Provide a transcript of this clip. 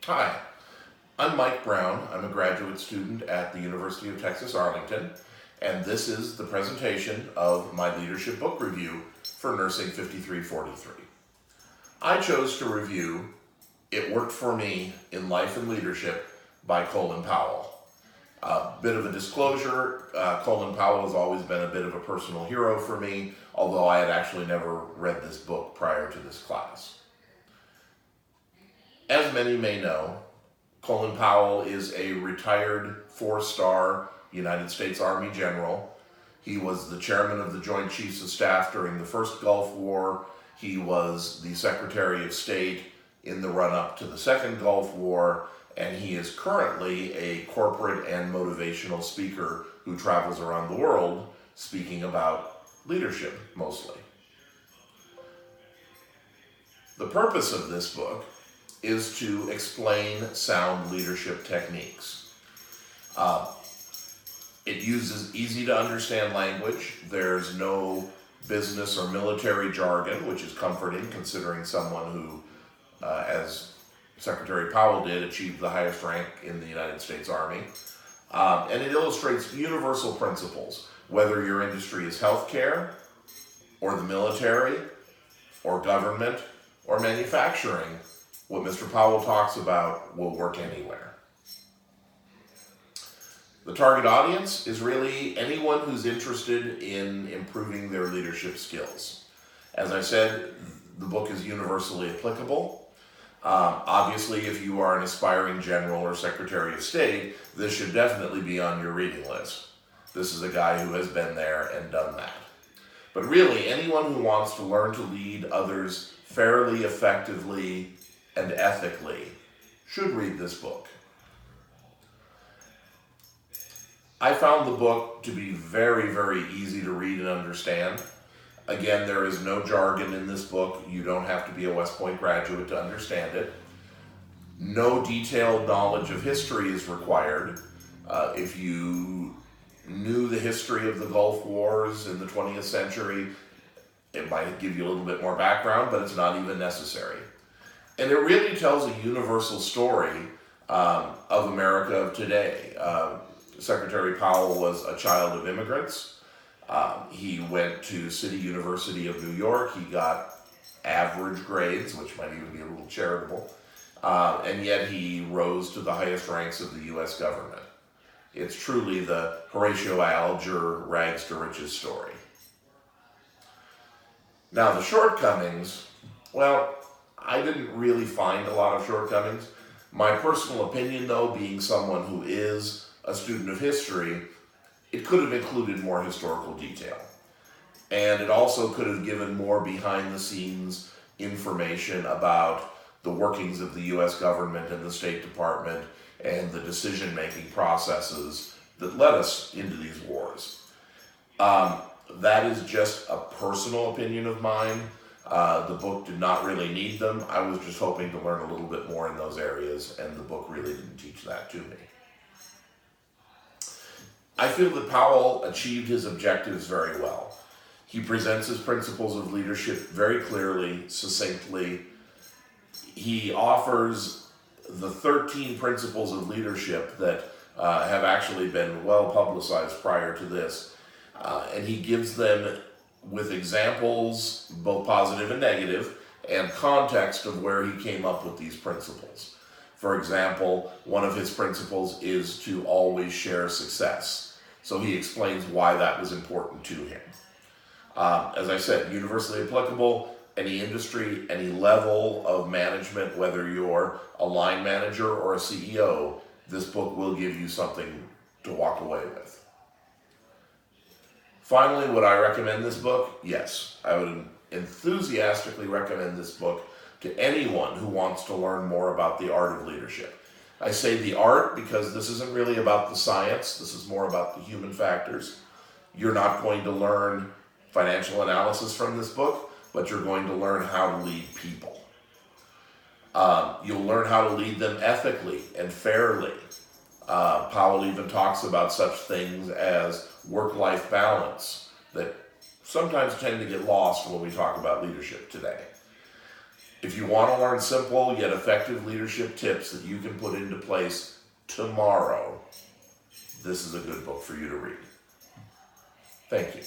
Hi, I'm Mike Brown. I'm a graduate student at the University of Texas Arlington, and this is the presentation of my leadership book review for Nursing 5343. I chose to review It Worked for Me in Life and Leadership by Colin Powell. A bit of a disclosure, Colin Powell has always been a bit of a personal hero for me, although I had actually never read this book prior to this class. As many may know, Colin Powell is a retired four-star United States Army general. He was the chairman of the Joint Chiefs of Staff during the first Gulf War. He was the Secretary of State in the run-up to the second Gulf War, and he is currently a corporate and motivational speaker who travels around the world speaking about leadership mostly. The purpose of this book is to explain sound leadership techniques. It uses easy to understand language. There's no business or military jargon, which is comforting considering someone who, as Secretary Powell did, achieved the highest rank in the United States Army. And it illustrates universal principles, whether your industry is healthcare, or the military, or government, or manufacturing. What Mr. Powell talks about will work anywhere. The target audience is really anyone who's interested in improving their leadership skills. As I said, the book is universally applicable. Obviously, if you are an aspiring general or secretary of state, this should definitely be on your reading list. This is a guy who has been there and done that. But really, anyone who wants to learn to lead others fairly, effectively, and ethically should read this book. I found the book to be very, very easy to read and understand. Again, there is no jargon in this book. You don't have to be a West Point graduate to understand it. No detailed knowledge of history is required. If you knew the history of the Gulf Wars in the 20th century, it might give you a little bit more background, but it's not even necessary. And it really tells a universal story of America of today. Secretary Powell was a child of immigrants. He went to City University of New York. He got average grades, which might even be a little charitable. And yet he rose to the highest ranks of the U.S. government. It's truly the Horatio Alger rags to riches story. Now the shortcomings, well, I didn't really find a lot of shortcomings. My personal opinion, though, being someone who is a student of history, it could have included more historical detail. And it also could have given more behind-the-scenes information about the workings of the U.S. government and the State Department and the decision-making processes that led us into these wars. That is just a personal opinion of mine. The book did not really need them. I was just hoping to learn a little bit more in those areas, and the book really didn't teach that to me. I feel that Powell achieved his objectives very well. He presents his principles of leadership very clearly, succinctly. He offers the 13 principles of leadership that have actually been well publicized prior to this, and he gives them with examples, both positive and negative, and context of where he came up with these principles. For example, one of his principles is to always share success. So he explains why that was important to him. As I said, universally applicable, any industry, any level of management, whether you're a line manager or a CEO, this book will give you something to walk away with. Finally, would I recommend this book? Yes, I would enthusiastically recommend this book to anyone who wants to learn more about the art of leadership. I say the art because this isn't really about the science, this is more about the human factors. You're not going to learn financial analysis from this book, but you're going to learn how to lead people. You'll learn how to lead them ethically and fairly. Powell even talks about such things as work-life balance that sometimes tend to get lost when we talk about leadership today. If you want to learn simple yet effective leadership tips that you can put into place tomorrow, this is a good book for you to read. Thank you.